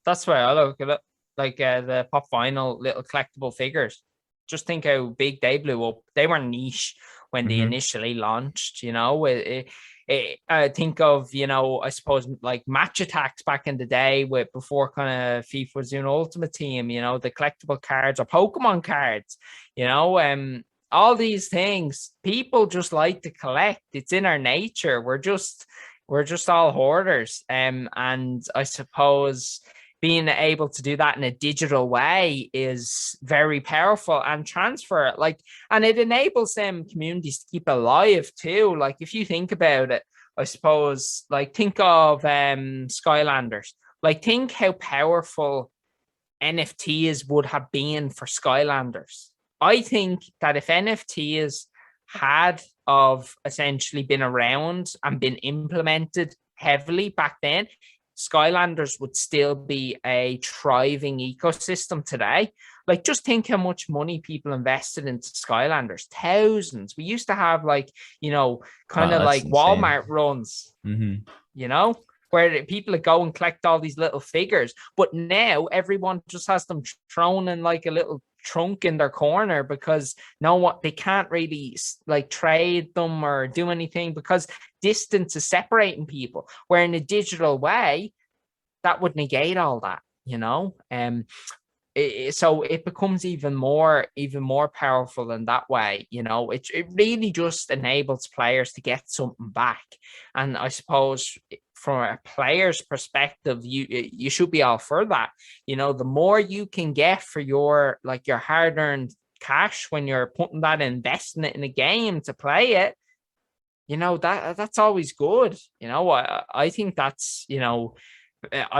That's where I look at it. Like the Pop Vinyl little collectible figures. Just think how big they blew up. They were niche when they initially launched, I think of, I suppose, like Match Attacks back in the day, before kind of FIFA was doing Ultimate Team, the collectible cards or Pokemon cards, all these things. People just like to collect. It's in our nature. We're just all hoarders. And I suppose being able to do that in a digital way is very powerful, and transfer it, and it enables them communities to keep alive too. Like, if you think about it, I suppose, think of Skylanders. Think how powerful NFTs would have been for Skylanders. I think that if NFTs had of essentially been around and been implemented heavily back then, Skylanders would still be a thriving ecosystem today. Like, just think how much money people invested into Skylanders. Thousands. We used to have, like, kind of like insane. Walmart runs, Mm-hmm. Where people would go and collect all these little figures. But now everyone just has them thrown in like a little trunk in their corner, because they can't really like trade them or do anything, because distance is separating people, where in a digital way that would negate all that. So it becomes even more powerful in that way. It really just enables players to get something back. And I suppose from a player's perspective, you should be all for that. The more you can get for your hard-earned cash when you're putting that, investing it in a game to play it, that's always good. I think that's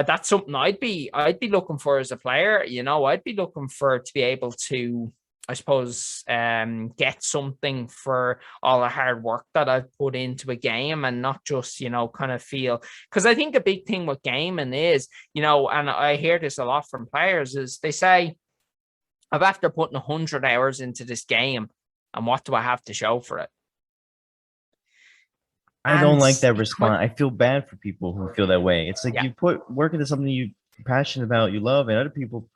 that's something I'd be looking for as a player. I'd be looking to be able to, I suppose, get something for all the hard work that I've put into a game, and not just, kind of feel, because I think a big thing with gaming is, and I hear this a lot from players, is they say, I've after putting 100 hours into this game, and what do I have to show for it? I don't like that response. I feel bad for people who feel that way. It's like you put work into something you're passionate about, you love, and other people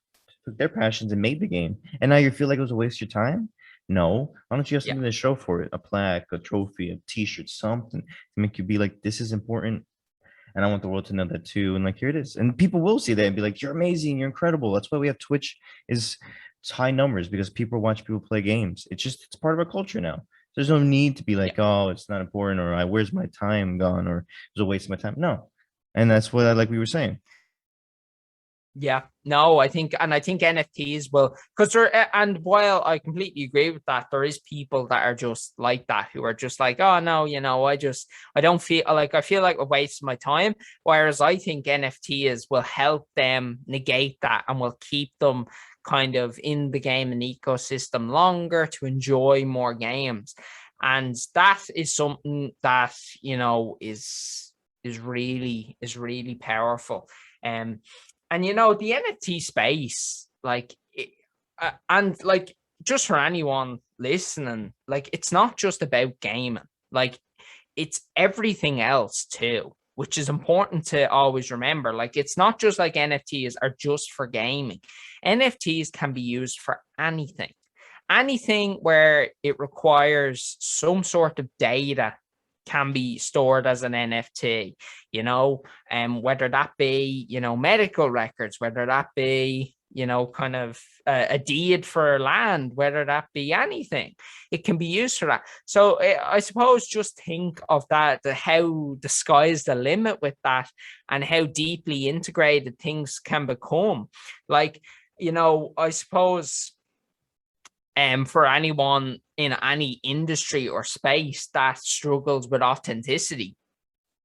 took their passions and made the game, and now you feel like it was a waste of your time. No, why don't you have something to show for it? A plaque, a trophy, a T-shirt, something to make you be like, this is important, and I want the world to know that too. And like, here it is, and people will see that and be like, you're amazing, you're incredible. That's why we have Twitch. It's high numbers, because people watch people play games. It's part of our culture now. There's no need to be like, oh, it's not important, or where's my time gone, or it was a waste of my time. No. And that's what we were saying. Yeah, no, I think NFTs will, because and while I completely agree with that, there is people that are just like that, who are just like, oh no, I don't feel like, I feel like a waste of my time. Whereas I think NFTs will help them negate that, and will keep them kind of in the game and ecosystem longer to enjoy more games. And that is something that is really powerful. And the NFT space, just for anyone listening, it's not just about gaming, it's everything else too, which is important to always remember. It's not just like NFTs are just for gaming. NFTs can be used for anything where it requires some sort of data can be stored as an NFT, whether that be, medical records, whether that be, kind of a deed for land, whether that be anything, it can be used for that. So I suppose just think of that, how the sky's the limit with that, and how deeply integrated things can become. I suppose for anyone in any industry or space that struggles with authenticity,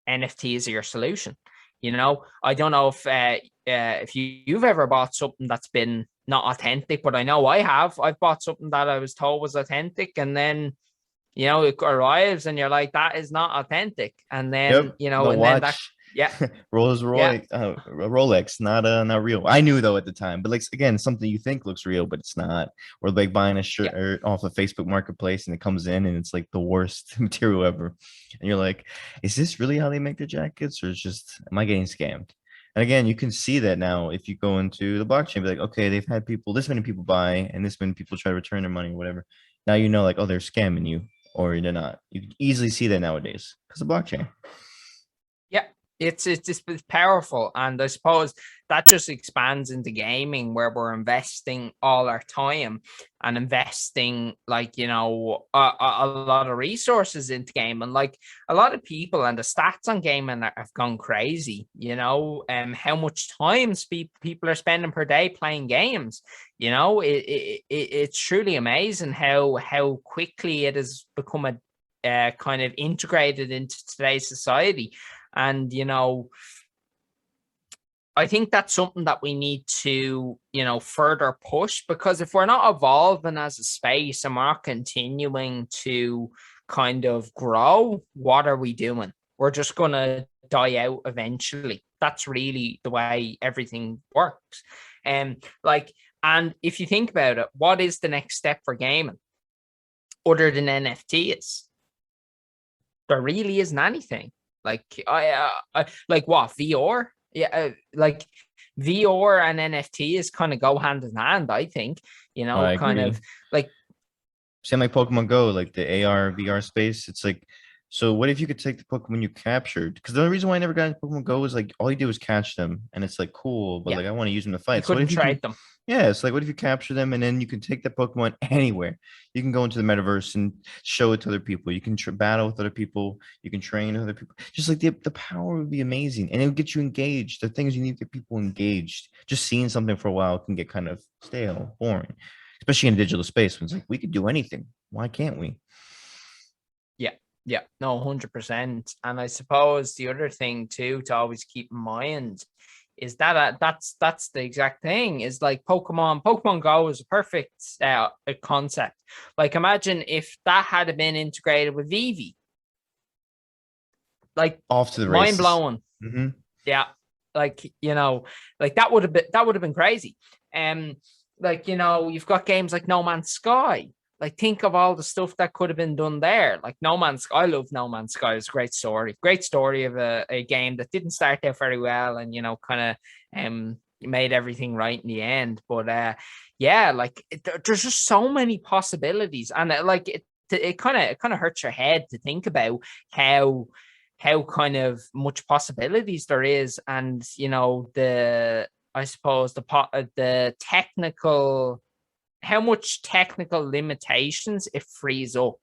NFTs are your solution. I don't know if you've ever bought something that's been not authentic, but I know I have. I've bought something that I was told was authentic, and then it arrives and you're like, that is not authentic. And then Rolls Royce, Rolex, not real. I knew though at the time, but again, something you think looks real, but it's not. Or buying a shirt off a Facebook Marketplace, and it comes in and it's like the worst material ever, and you're like, is this really how they make the jackets, or am I getting scammed? And again, you can see that now if you go into the blockchain, be like, okay, they've had this many people buy, and this many people try to return their money or whatever. Now oh, they're scamming you, or they're not. You can easily see that nowadays because of blockchain. Yeah, it's powerful, and I suppose that just expands into gaming, where we're investing all our time and investing a lot of resources into gaming. A lot of people, and the stats on gaming have gone crazy. How much time people are spending per day playing games. It's truly amazing how quickly it has become a kind of integrated into today's society. And, I think that's something that we need to, further push, because if we're not evolving as a space and we're not continuing to kind of grow, what are we doing? We're just going to die out eventually. That's really the way everything works. And if you think about it, what is the next step for gaming other than NFTs? There really isn't anything. Like like what, VR? Yeah, like VR and NFTs kind of go hand in hand, I think. I Kind agree. of like Same like Pokemon Go, like the AR VR space. It's like, so what if you could take the Pokemon you captured? Because the only reason why I never got into Pokemon Go was like all you do is catch them, and it's like cool, but yeah, like I want to use them to you fight. So what couldn't if you can? trade them. Yeah, it's like what if you capture them and then you can take the Pokemon anywhere? You can go into the metaverse and show it to other people. You can battle with other people. You can train other people. Just like the power would be amazing, and it would get you engaged. The things you need to get people engaged. Just seeing something for a while can get kind of stale, boring, especially in digital space when it's like we could do anything. Why can't we? Yeah, no, 100%. And I suppose the other thing too to always keep in mind is that that's the exact thing. Is like Pokemon Go is a perfect concept. Like imagine if that had been integrated with Vivi. Like Off to the mind races. blowing. Mm-hmm. Yeah, like like that would have been crazy. Like you've got games like No Man's Sky. Like think of all the stuff that could have been done there. Like No Man's Sky, I love No Man's Sky. It's a great story of a game that didn't start out very well, and kind of made everything right in the end. But yeah, like there's just so many possibilities, and like it kind of hurts your head to think about how kind of much possibilities there is, and I suppose the technical, how much technical limitations it frees up.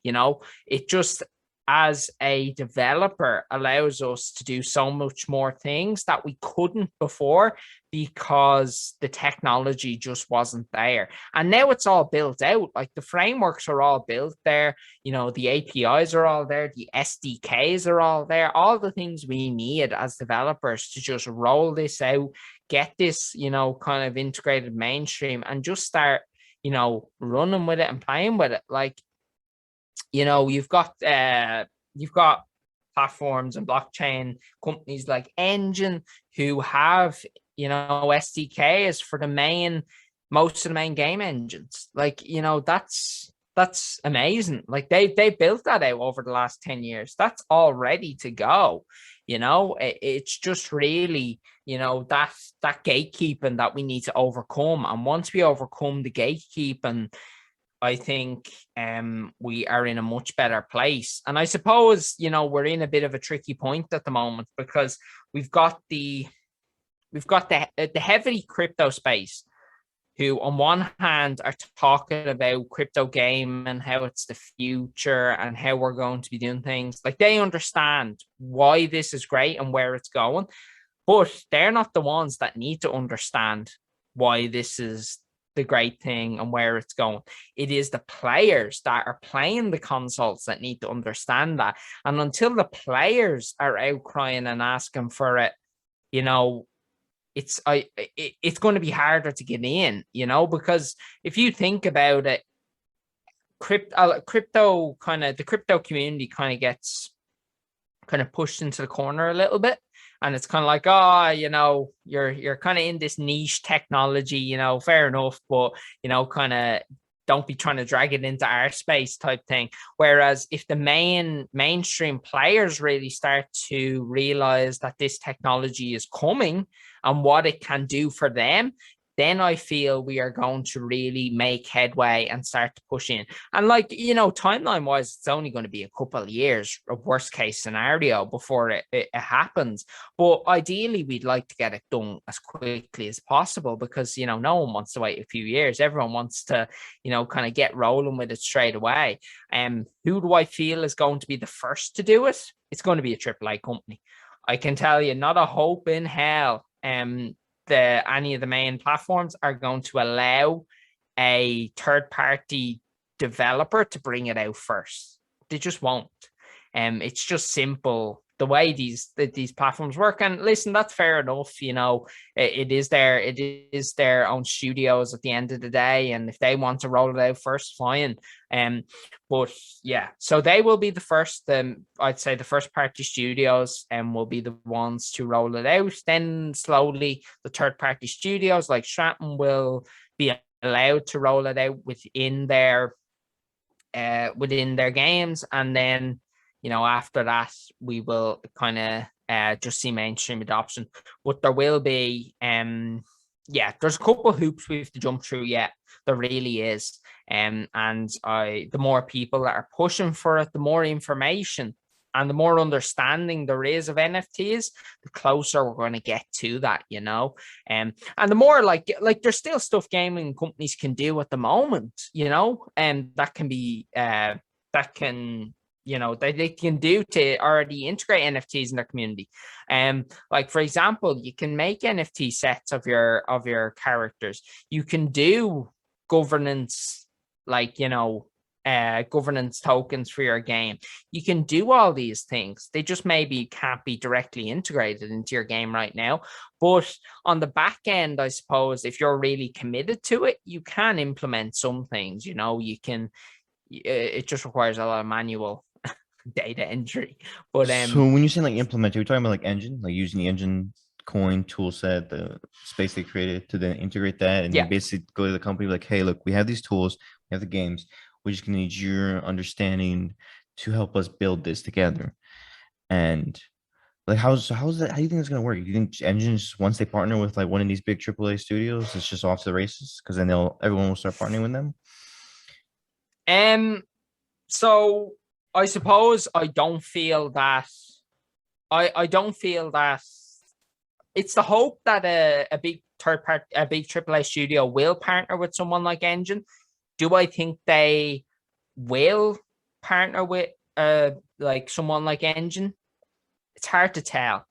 It just, as a developer, allows us to do so much more things that we couldn't before because the technology just wasn't there. And now it's all built out. Like the frameworks are all built there. The APIs are all there. The SDKs are all there. All the things we need as developers to just roll this out, get this, kind of integrated mainstream, and just start, running with it and playing with it. Like, you've got platforms and blockchain companies like Engine who have, SDKs for most of the main game engines. Like, that's amazing. Like they built that out over the last 10 years. That's all ready to go. It's just really, that gatekeeping that we need to overcome. And once we overcome the gatekeeping, I think we are in a much better place. And I suppose, we're in a bit of a tricky point at the moment because we've got the heavy crypto space who on one hand are talking about crypto game and how it's the future and how we're going to be doing things. Like they understand why this is great and where it's going, but they're not the ones that need to understand why this is the great thing and where it's going. It is the players that are playing the consoles that need to understand that. And until the players are outcrying and asking for it, it's going to be harder to get in, because if you think about it, crypto kind of, the crypto community kind of gets kind of pushed into the corner a little bit. And it's kind of like, you're kind of in this niche technology, fair enough, but, kind of don't be trying to drag it into our space type thing. Whereas if the mainstream players really start to realize that this technology is coming and what it can do for them, then I feel we are going to really make headway and start to push in. And like, timeline wise, it's only going to be a couple of years, a worst case scenario, before it happens. But ideally, we'd like to get it done as quickly as possible because, no one wants to wait a few years. Everyone wants to, kind of get rolling with it straight away. Who do I feel is going to be the first to do it? It's going to be a AAA company. I can tell you, not a hope in hell. Any of the main platforms are going to allow a third-party developer to bring it out first. They just won't. It's just simple the way these platforms work. And listen, that's fair enough. You know, it is their own studios at the end of the day, and if they want to roll it out first, fine. But yeah, so they will be the first. I'd say the first party studios will be the ones to roll it out. Then slowly, the third party studios like Stratton will be allowed to roll it out within their games, and then, you know, after that we will kind of just see mainstream adoption. But there will be there's a couple hoops we have to jump through yet. There really is. And the more people that are pushing for it, the more information and the more understanding there is of NFTs, the closer we're going to get to that, you know. And the more like there's still stuff gaming companies can do at the moment, you know, and that can be you know, they can do to already integrate NFTs in their community. Like for example, you can make NFT sets of your characters. You can do governance, like, you know, governance tokens for your game. You can do all these things. They just maybe can't be directly integrated into your game right now. But on the back end, I suppose, if you're really committed to it, you can implement some things. You know, you can. It just requires a lot of manual data entry. But so when you say like implement, are you talking about like engine, like using the engine coin tool set, the space they created to then integrate that, and you basically go to the company like, hey, look, we have these tools, we have the games, we're just gonna need your understanding to help us build this together. And like, how's that? How do you think it's gonna work? Do you think engines, once they partner with like one of these big AAA studios, it's just off to the races because then everyone will start partnering with them? So I suppose I don't feel that. I don't feel that. It's the hope that a big third part, a big AAA studio will partner with someone like Engine. Do I think they will partner with like someone like Engine? It's hard to tell.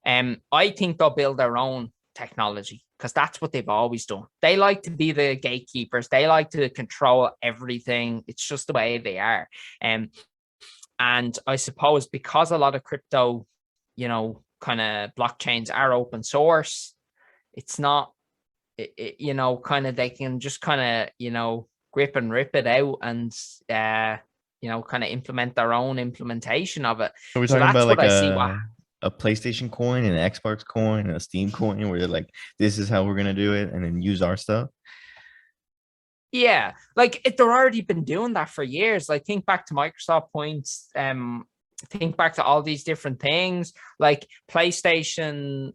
I think they'll build their own technology because that's what they've always done. They like to be the gatekeepers. They like to control everything. It's just the way they are. And I suppose because a lot of crypto, you know, kind of blockchains are open source, it's not, you know, kind of, they can just kind of, you know, grip and rip it out and, you know, kind of implement their own implementation of it. Are we talking about like a PlayStation coin and an Xbox coin and a Steam coin where they're like, this is how we're going to do it, and then use our stuff? Yeah, like they're already been doing that for years. Like think back to Microsoft points, think back to all these different things like PlayStation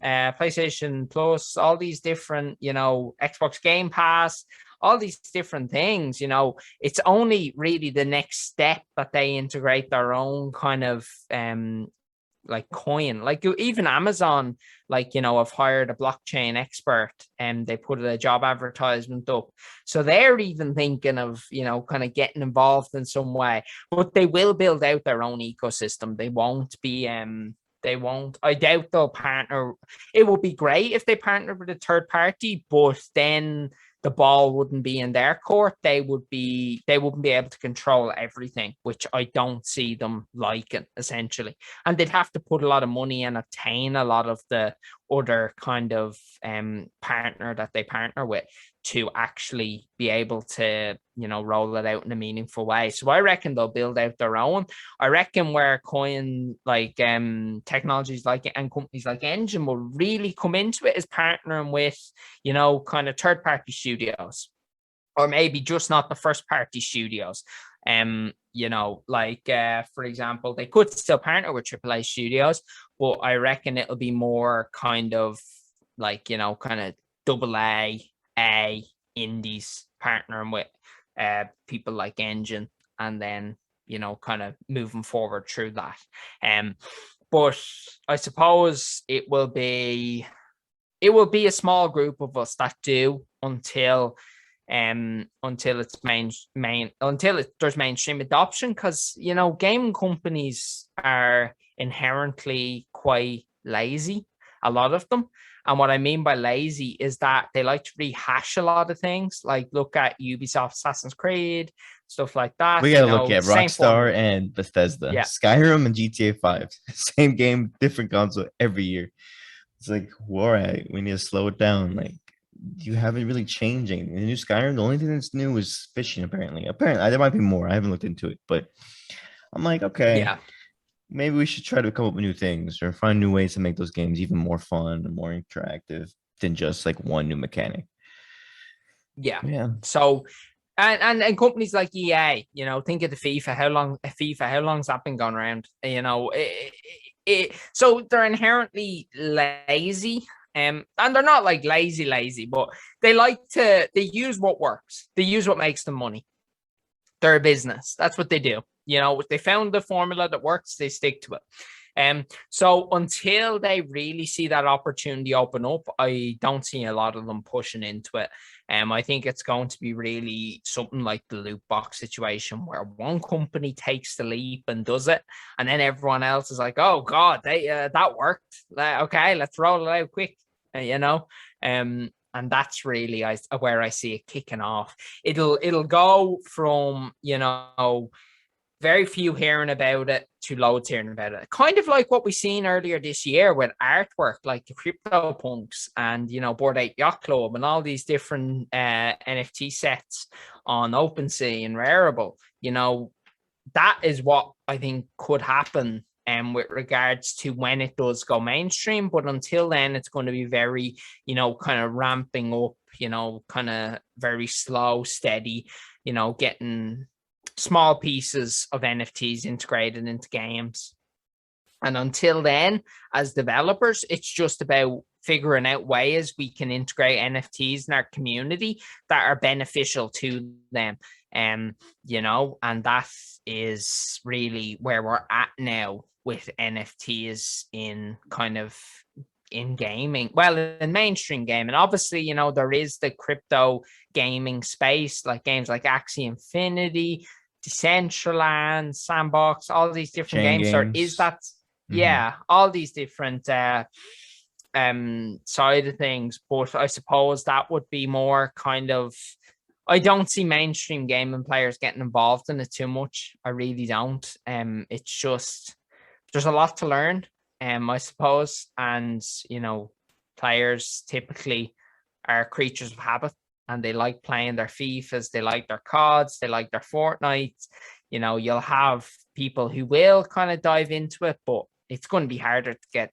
Plus, all these different, you know, Xbox Game Pass, all these different things. You know, it's only really the next step that they integrate their own kind of like coin. Like even Amazon, like, you know, have hired a blockchain expert and they put a job advertisement up, so they're even thinking of, you know, kind of getting involved in some way. But they will build out their own ecosystem. They won't be I doubt they'll partner. It would be great if they partnered with a third party, but then the ball wouldn't be in their court. They wouldn't be able to control everything, which I don't see them liking, essentially. And they'd have to put a lot of money and obtain a lot of the other kind of partner that they partner with to actually be able to, you know, roll it out in a meaningful way. So I reckon they'll build out their own. I reckon where coin like technologies like and companies like Engine will really come into it is partnering with, you know, kind of third party studios, or maybe just not the first party studios. You know, like for example, they could still partner with AAA studios, but I reckon it'll be more kind of like, you know, kind of AA indies partnering with people like Engine, and then, you know, kind of moving forward through that. But I suppose it will be a small group of us that do until it's there's mainstream adoption, because, you know, gaming companies are inherently quite lazy, a lot of them. And what I mean by lazy is that they like to rehash a lot of things. Like look at Ubisoft Assassin's Creed, stuff like that. We gotta look at Same Rockstar formula. and Bethesda, Yeah. Skyrim and GTA 5, same game, different console every year. It's like, all right, we need to slow it down. Like, you haven't really changed anything. The new Skyrim, the only thing that's new is fishing, apparently. Apparently, there might be more. I haven't looked into it, but I'm like, okay, Yeah. maybe we should try to come up with new things or find new ways to make those games even more fun and more interactive than just like one new mechanic. Yeah. Yeah. So, and companies like EA, think of the FIFA. How long's that been going around? So they're inherently lazy. And they're not like lazy, but they use what works. They use what makes them money. They're a business. That's what they do. They found the formula that works, they stick to it. So until they really see that opportunity open up, I don't see a lot of them pushing into it. I think it's going to be really something like the loot box situation where one company takes the leap and does it, and then everyone else is like, "Oh God, that worked. Okay, let's roll it out quick." And that's really where I see it kicking off. It'll go from very few hearing about it to loads hearing about it. Kind of like what we seen earlier this year with artwork, like the CryptoPunks and Bored Ape Yacht Club and all these different NFT sets on OpenSea and Rarible. That is what I think could happen. With regards to when it does go mainstream, but until then, it's going to be very, kind of ramping up, kind of very slow, steady, getting small pieces of NFTs integrated into games. And until then, as developers, it's just about figuring out ways we can integrate NFTs in our community that are beneficial to them. And that is really where we're at now with NFTs in gaming, in mainstream gaming. Obviously, there is the crypto gaming space, like games like Axie Infinity, Decentraland, Sandbox, all these different games. There is that, all these different side of things. But I suppose that would be more kind of, I don't see mainstream gaming players getting involved in it too much. I really don't. It's just, there's a lot to learn, I suppose. And, players typically are creatures of habit and they like playing their FIFAs, they like their CODs, they like their Fortnites. You'll have people who will kind of dive into it, but it's going to be harder to get,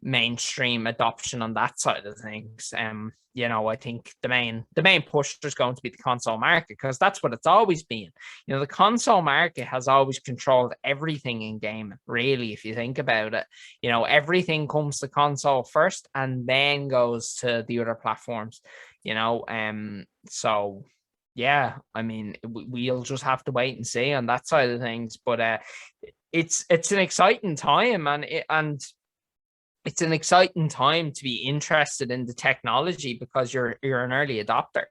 mainstream adoption on that side of things. I think the main push is going to be the console market, because that's what it's always been. The console market has always controlled everything in gaming, really, if you think about it. Everything comes to console first and then goes to the other platforms. So yeah, I mean, we'll just have to wait and see on that side of things. But it's an exciting time, and it's an exciting time to be interested in the technology, because you're an early adopter,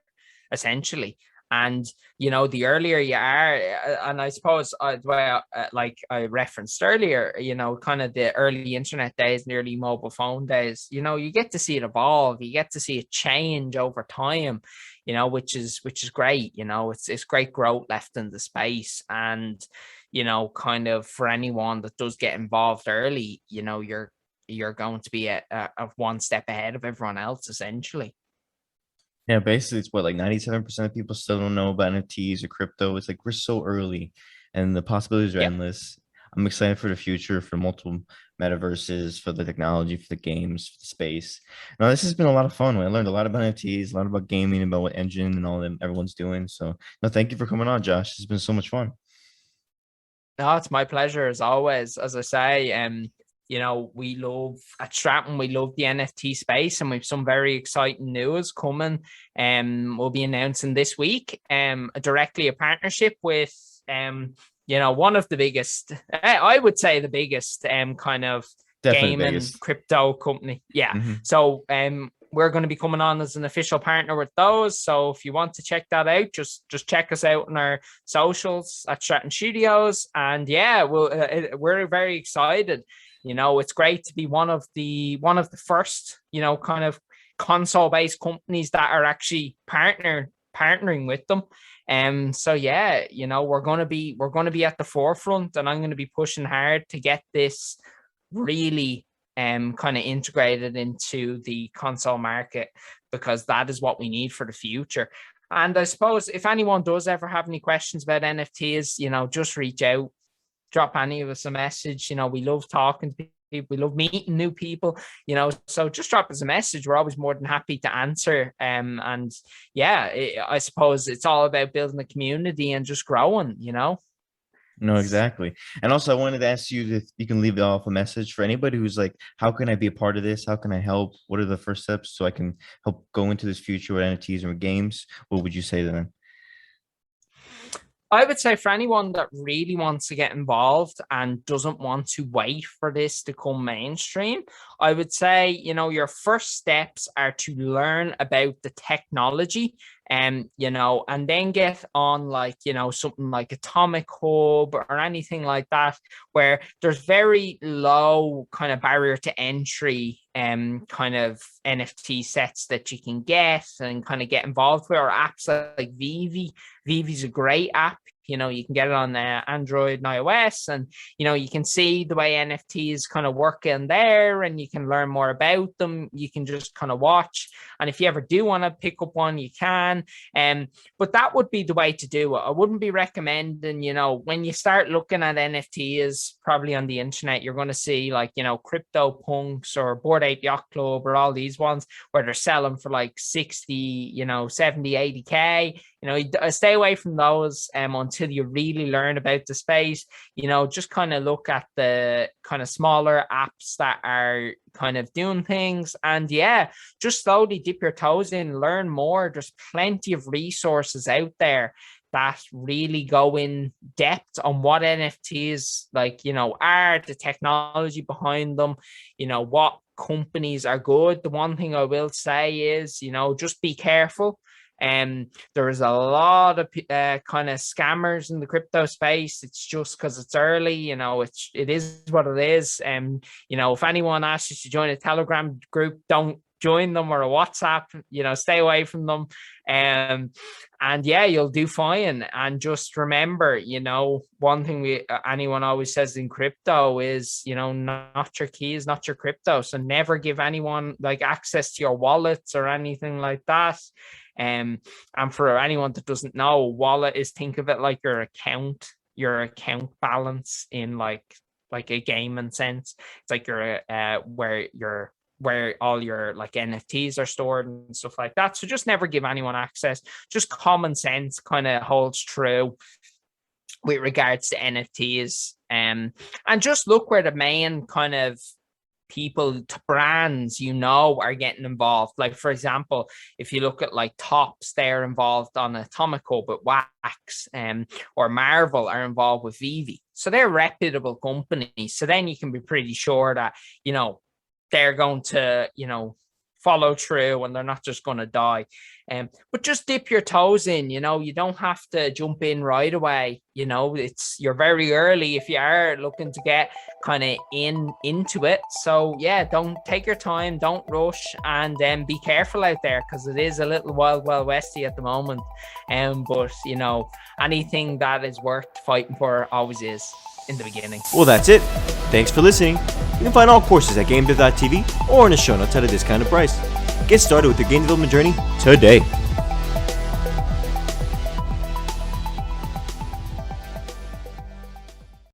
essentially. And, the earlier you are, and I suppose like I referenced earlier, kind of the early internet days and the early mobile phone days, you get to see it evolve, you get to see it change over time, which is great. It's great growth left in the space. And, kind of for anyone that does get involved early, you're going to be a one step ahead of everyone else, essentially. Yeah, basically, it's what, like 97% of people still don't know about NFTs or crypto. It's like we're so early and the possibilities are endless. I'm excited for the future, for multiple metaverses, for the technology, for the games, for the space. Now, this has been a lot of fun. I learned a lot about NFTs, a lot about gaming, about what engine and all that everyone's doing. So, no, thank you for coming on, Josh. It's been so much fun. No, it's my pleasure, as always. As I say, we love at Stratton, we love the NFT space, and we've some very exciting news coming. We'll be announcing this week directly a partnership with one of the biggest, I would say the biggest kind of gaming crypto company. Yeah. Mm-hmm. So we're going to be coming on as an official partner with those. So if you want to check that out, just check us out on our socials at Stratton Studios. And yeah, we're very excited. It's great to be one of the first, kind of console-based companies that are actually partnering partnering with them. So yeah, you know, we're gonna be at the forefront, and I'm gonna be pushing hard to get this really kind of integrated into the console market, because that is what we need for the future. And I suppose if anyone does ever have any questions about NFTs, you know, just reach out, drop any of us a message. You know, we love talking to people, we love meeting new people, you know, so just drop us a message. We're always more than happy to answer. And yeah, I suppose it's all about building a community and just growing, you know. No, exactly. And also, I wanted to ask you if you can leave off a message for anybody who's like, how can I be a part of this? How can I help? What are the first steps so I can help go into this future with NFTs or games? What would you say to them? I would say for anyone that really wants to get involved and doesn't want to wait for this to come mainstream, I would say, you know, your first steps are to learn about the technology, you know, and then get on like, you know, something like Atomic Hub or anything like that, where there's very low kind of barrier to entry kind of NFT sets that you can get and kind of get involved with, or apps like Vivi. Vivi's a great app. You know, you can get it on Android and iOS, and, you know, you can see the way NFTs kind of work in there, and you can learn more about them. You can just kind of watch. And if you ever do want to pick up one, you can. But that would be the way to do it. I wouldn't be recommending, you know, when you start looking at NFTs, probably on the internet, you're going to see like, you know, Crypto Punks or Bored Ape Yacht Club or all these ones where they're selling for like 60, you know, 70, 80K. You know, stay away from those until you really learn about the space. You know, just kind of look at the kind of smaller apps that are kind of doing things. And yeah, just slowly dip your toes in, learn more. There's plenty of resources out there that really go in depth on what NFTs like, you know, are, the technology behind them, you know, what companies are good. The one thing I will say is, you know, just be careful. There is a lot of kind of scammers in the crypto space. It's just because it's early, you know, it is what it is. You know, if anyone asks you to join a Telegram group, don't join them, or a WhatsApp, you know, stay away from them. And yeah, you'll do fine. And just remember, you know, one thing anyone always says in crypto is, you know, not your keys, not your crypto. So never give anyone like access to your wallets or anything like that. And for anyone that doesn't know, wallet is, think of it like your account balance in like a gaming sense. It's like your where all your like NFTs are stored and stuff like that. So just never give anyone access. Just common sense kind of holds true with regards to NFTs. And just look where the main kind of people, brands, you know, are getting involved. Like, for example, if you look at like Topps, they're involved on Atomic Hub with Wax, or Marvel are involved with Vivi. So they're reputable companies. So then you can be pretty sure that, you know, they're going to, you know, follow through and they're not just going to die. But just dip your toes in, you know, you don't have to jump in right away. You know, you're very early if you are looking to get kind of into it. So yeah, don't take your time, don't rush, and be careful out there, because it is a little wild westy at the moment. But you know, anything that is worth fighting for always is in the beginning. Well, that's it. Thanks for listening. You can find all courses at GameDev.tv or in the show notes at a discounted price. Get started with your game development journey today.